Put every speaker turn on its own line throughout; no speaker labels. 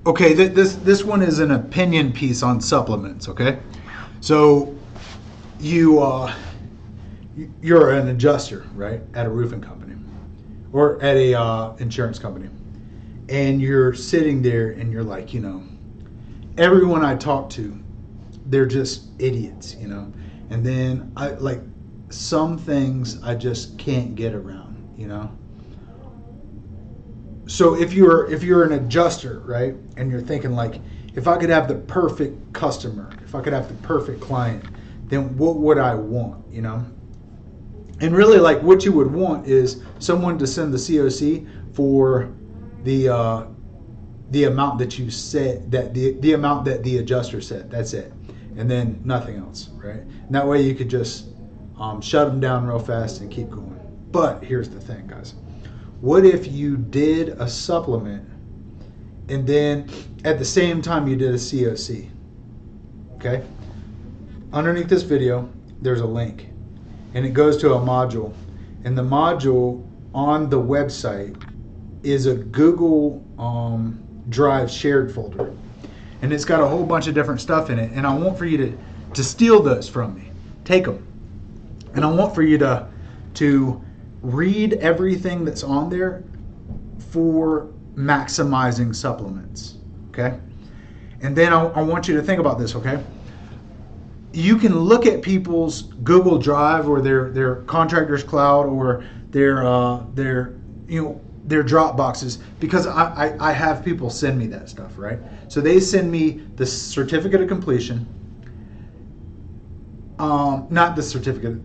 Okay, this one is an opinion piece on supplements. Okay, so you you're an adjuster, right, at a roofing company or at a insurance company, and you're sitting there and you're like, everyone I talk to, they're just idiots, and then I like some things I just can't get around. So if you're an adjuster, right, and you're thinking like, if I could have the perfect customer, if I could have the perfect client, then what would I want? And really, like, what you would want is someone to send the COC for the amount that you said, that the amount that the adjuster said. That's it, and then nothing else, right? And that way you could just shut them down real fast and keep going. But here's the thing, guys. What if you did a supplement and then at the same time you did a COC? Okay? Underneath this video, there's a link and it goes to a module. And the module on the website is a Google Drive shared folder. And it's got a whole bunch of different stuff in it. And I want for you to steal those from me. Take them. And I want for you to read everything that's on there for maximizing supplements, okay? And then I want you to think about this, okay? You can look at people's Google Drive or their Contractors Cloud or their Dropboxes, because I have people send me that stuff, right? So they send me the certificate of completion, not the certificate.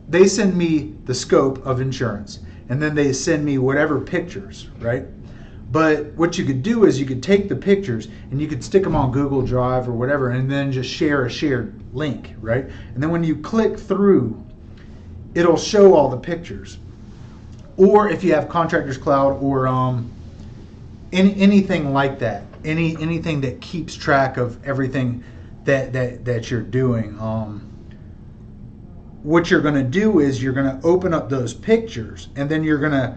They send me the scope of insurance, and then they send me whatever pictures, right? But what you could do is you could take the pictures and you could stick them on Google Drive or whatever, and then just share a shared link, right? And then when you click through, it'll show all the pictures. Or if you have Contractors Cloud or anything like that, anything that keeps track of everything that you're doing. What you're going to do is you're going to open up those pictures and then you're going to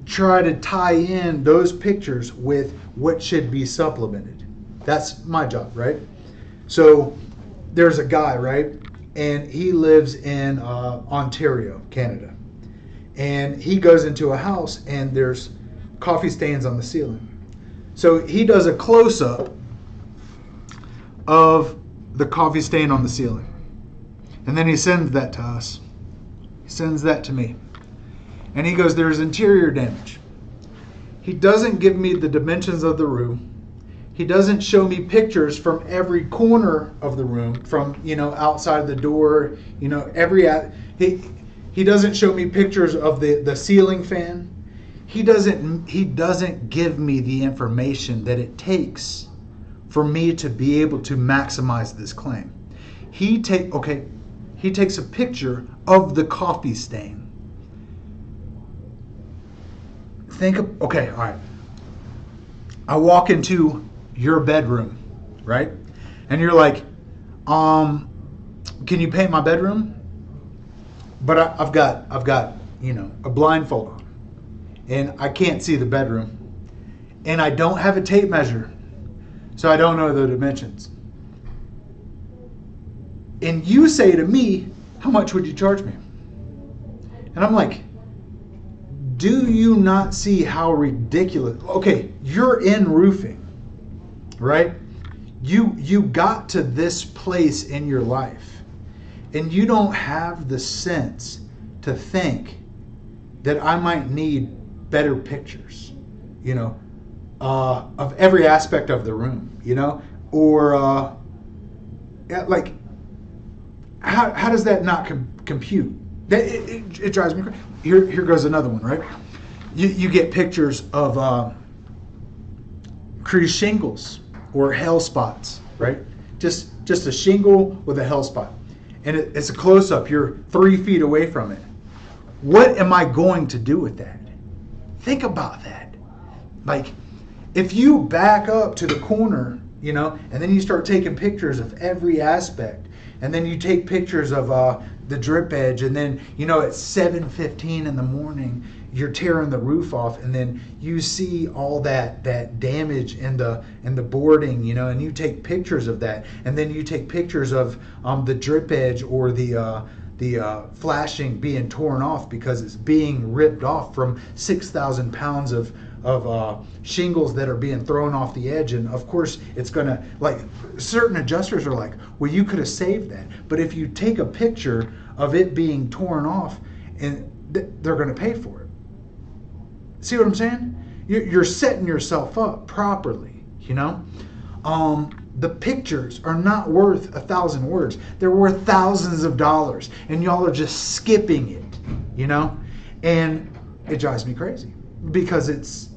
try to tie in those pictures with what should be supplemented. That's my job, right? So there's a guy, right? And he lives in Ontario, Canada. And he goes into a house and there's coffee stains on the ceiling. So he does a close-up of the coffee stain on the ceiling. And then he sends that to us. He sends that to me. And he goes, there's interior damage. He doesn't give me the dimensions of the room. He doesn't show me pictures from every corner of the room, from, outside the door, he doesn't show me pictures of the ceiling fan. He doesn't give me the information that it takes for me to be able to maximize this claim. He takes a picture of the coffee stain. All right. I walk into your bedroom, right? And you're like, can you paint my bedroom? But I've got a blindfold on, and I can't see the bedroom, and I don't have a tape measure, so I don't know the dimensions. And you say to me, how much would you charge me? And I'm like, do you not see how ridiculous? Okay, you're in roofing, right? You got to this place in your life, and you don't have the sense to think that I might need better pictures, of every aspect of the room, or like, how does that not compute? It drives me crazy. Here goes another one, right? You get pictures of crease shingles or hail spots, right? Just a shingle with a hail spot. And it's a close-up. You're 3 feet away from it. What am I going to do with that? Think about that. Like, if you back up to the corner, and then you start taking pictures of every aspect, and then you take pictures of the drip edge, and then, at 7:15 in the morning, you're tearing the roof off, and then you see all that damage in the boarding, you know, and you take pictures of that, and then you take pictures of the drip edge or the flashing being torn off because it's being ripped off from 6,000 pounds of shingles that are being thrown off the edge. And of course it's gonna, like, certain adjusters are like, well, you could have saved that, but if you take a picture of it being torn off, and they're gonna pay for it. See what I'm saying? You're setting yourself up properly, you know. The pictures are not worth 1,000 words. They're worth thousands of dollars, and y'all are just skipping it, you know. And it drives me crazy because it's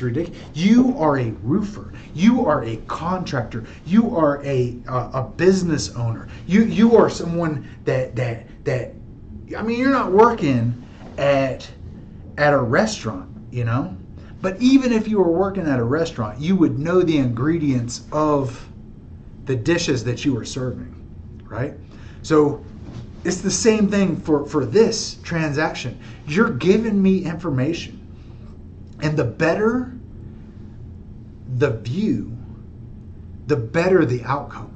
ridiculous. You are a roofer. You are a contractor. You are a business owner. You are someone that I mean, you're not working at a restaurant, you know. But even if you were working at a restaurant, you would know the ingredients of the dishes that you were serving, right? So it's the same thing for this transaction. You're giving me information, and the better the view, the better the outcome,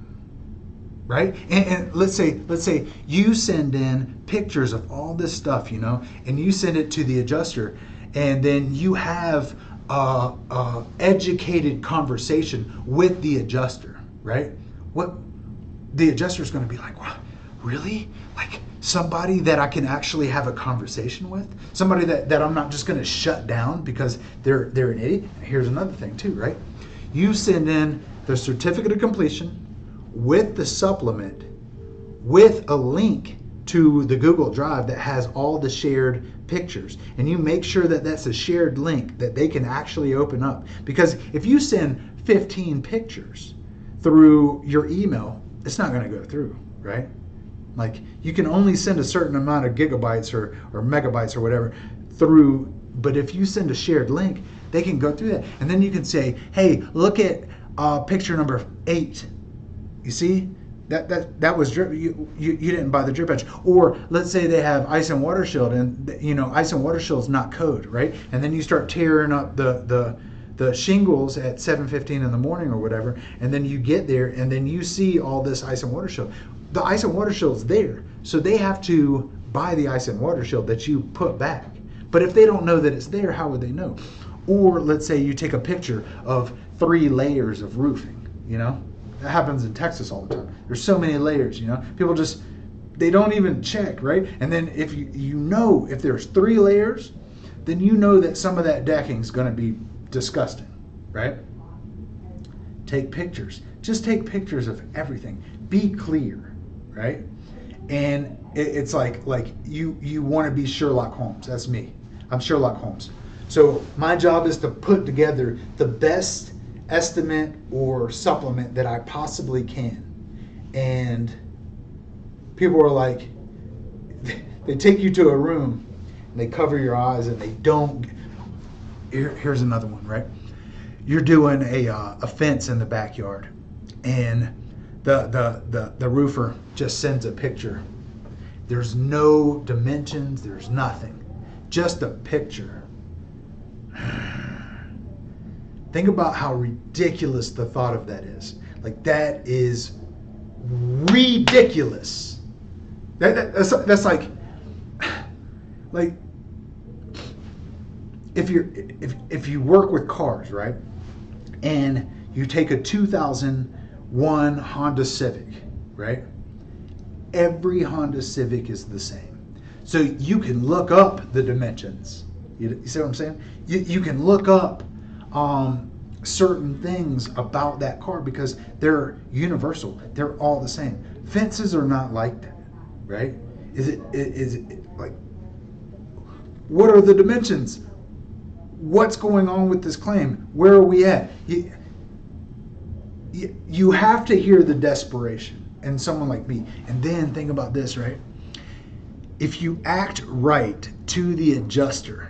right? And let's say you send in pictures of all this stuff, you know, and you send it to the adjuster, and then you have a educated conversation with the adjuster, right? What the adjuster is going to be like, wow, really? Like somebody that I can actually have a conversation with, somebody that I'm not just going to shut down because they're an idiot. Here's another thing too, right? You send in the certificate of completion with the supplement with a link to the Google Drive that has all the shared pictures, and you make sure that that's a shared link that they can actually open up. Because if you send 15 pictures through your email, it's not going to go through, right? Like, you can only send a certain amount of gigabytes or megabytes or whatever through, but if you send a shared link, they can go through that. And then you can say, hey, look at picture number 8. You see? That was drip. You didn't buy the drip edge. Or let's say they have ice and water shield, and you know, ice and water shield is not code, right? And then you start tearing up the shingles at 7:15 in the morning or whatever, and then you get there and then you see all this ice and water shield. The ice and water shield's there, so they have to buy the ice and water shield that you put back. But if they don't know that it's there, how would they know? Or let's say you take a picture of 3 layers of roofing, you know? That happens in Texas all the time. There's so many layers, you know? People just, they don't even check, right? And then if you know if there's 3 layers, then you know that some of that decking is going to be disgusting, right? Take pictures. Just take pictures of everything. Be clear, right? And it's like you want to be Sherlock Holmes. That's me. I'm Sherlock Holmes. So my job is to put together the best estimate or supplement that I possibly can. And people are like, they take you to a room and they cover your eyes and they don't. Here's another one, right? You're doing a fence in the backyard, and the roofer just sends a picture. There's no dimensions, there's nothing, just a picture. Think about how ridiculous the thought of that is. Like, that is ridiculous. That's like if you work with cars, right? And you take a 2001 Honda Civic, right? Every Honda Civic is the same. So you can look up the dimensions. You see what I'm saying? You can look up certain things about that car because they're universal. They're all the same. Fences are not like that, right? Is it like, what are the dimensions? What's going on with this claim? Where are we at? You have to hear the desperation in someone like me. And then think about this, right? If you act right to the adjuster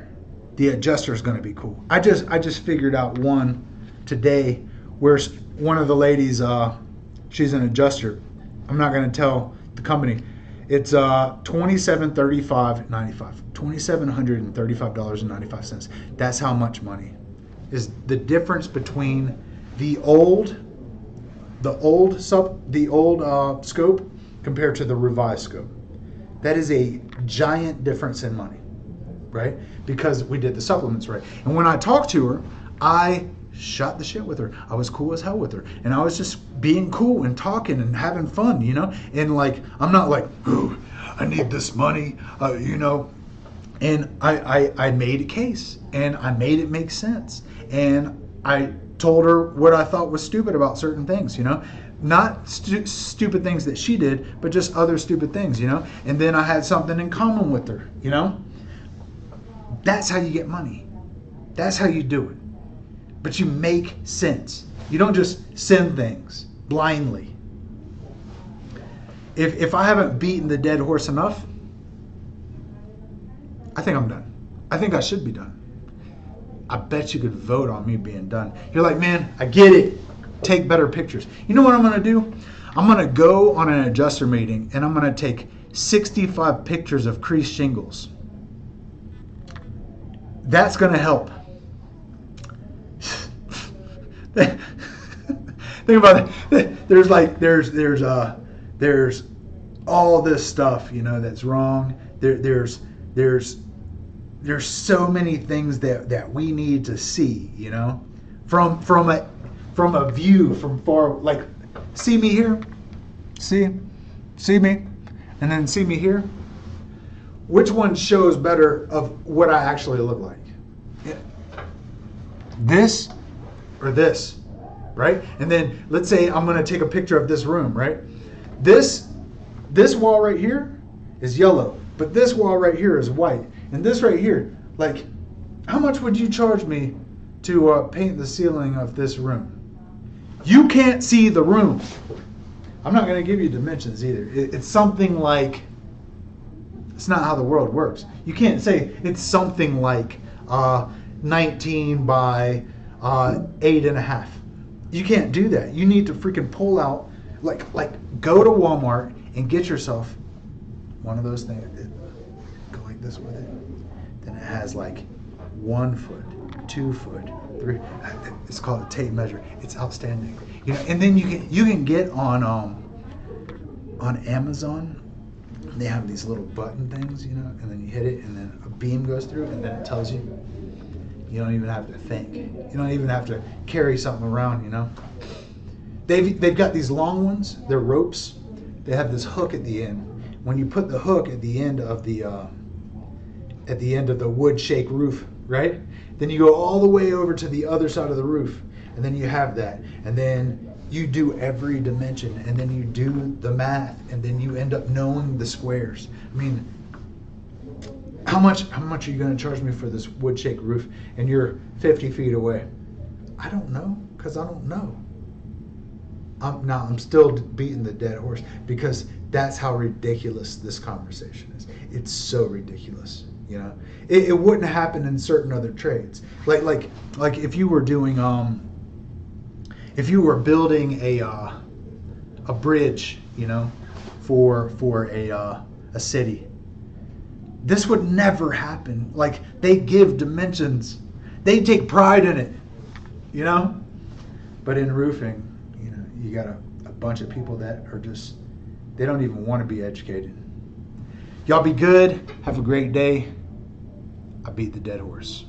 is going to be cool. I just figured out one today where one of the ladies, she's an adjuster. I'm not going to tell the company. It's 2735.95. $2,735.95. That's how much money is the difference between the old scope compared to the revised scope. That is a giant difference in money, right? Because we did the supplements right. And when I talked to her, I shot the shit with her. I was cool as hell with her. And I was just being cool and talking and having fun, you know? And like, I'm not like, ooh, I need this money, you know? And I made a case and I made it make sense. And I told her what I thought was stupid about certain things, you know? Not stupid things that she did, but just other stupid things, you know? And then I had something in common with her, you know? That's how you get money. That's how you do it. But you make sense. You don't just send things blindly. If I haven't beaten the dead horse enough, I think I'm done. I think I should be done. I bet you could vote on me being done. You're like, man, I get it. Take better pictures. You know what I'm going to do? I'm going to go on an adjuster meeting and I'm going to take 65 pictures of creased shingles. That's going to help. Think about it. There's all this stuff, you know, that's wrong. There's so many things that we need to see, you know, from a view from far. Like, see me here, see me, and then see me here. Which one shows better of what I actually look like? Yeah. This or this, right? And then let's say I'm going to take a picture of this room, right? This wall right here is yellow, but this wall right here is white. And this right here, like, how much would you charge me to paint the ceiling of this room? You can't see the room. I'm not going to give you dimensions either. It's something like, it's not how the world works. You can't say it's something like 19 by 8.5. You can't do that. You need to freaking pull out, like go to Walmart and get yourself one of those things. Go like this with it. Then it has like 1 foot, 2 foot, 3. It's called a tape measure. It's outstanding. You know, and then you can get on Amazon. They have these little button things, you know, and then you hit it, and then a beam goes through, and then it tells you. You don't even have to think. You don't even have to carry something around, you know. They've got these long ones. They're ropes. They have this hook at the end. When you put the hook at the end of the wood shake roof, right? Then you go all the way over to the other side of the roof, and then you have that, and then you do every dimension, and then you do the math, and then you end up knowing the squares. I mean, how much are you going to charge me for this wood shake roof, and you're 50 feet away? I don't know, because I don't know. I'm still beating the dead horse, because that's how ridiculous this conversation is. It's so ridiculous, you know. It wouldn't happen in certain other trades. Like if you were doing if you were building a bridge, you know, for a city. This would never happen. Like, they give dimensions. They take pride in it, you know? But in roofing, you know, you got a bunch of people that are just, they don't even want to be educated. Y'all be good. Have a great day. I beat the dead horse.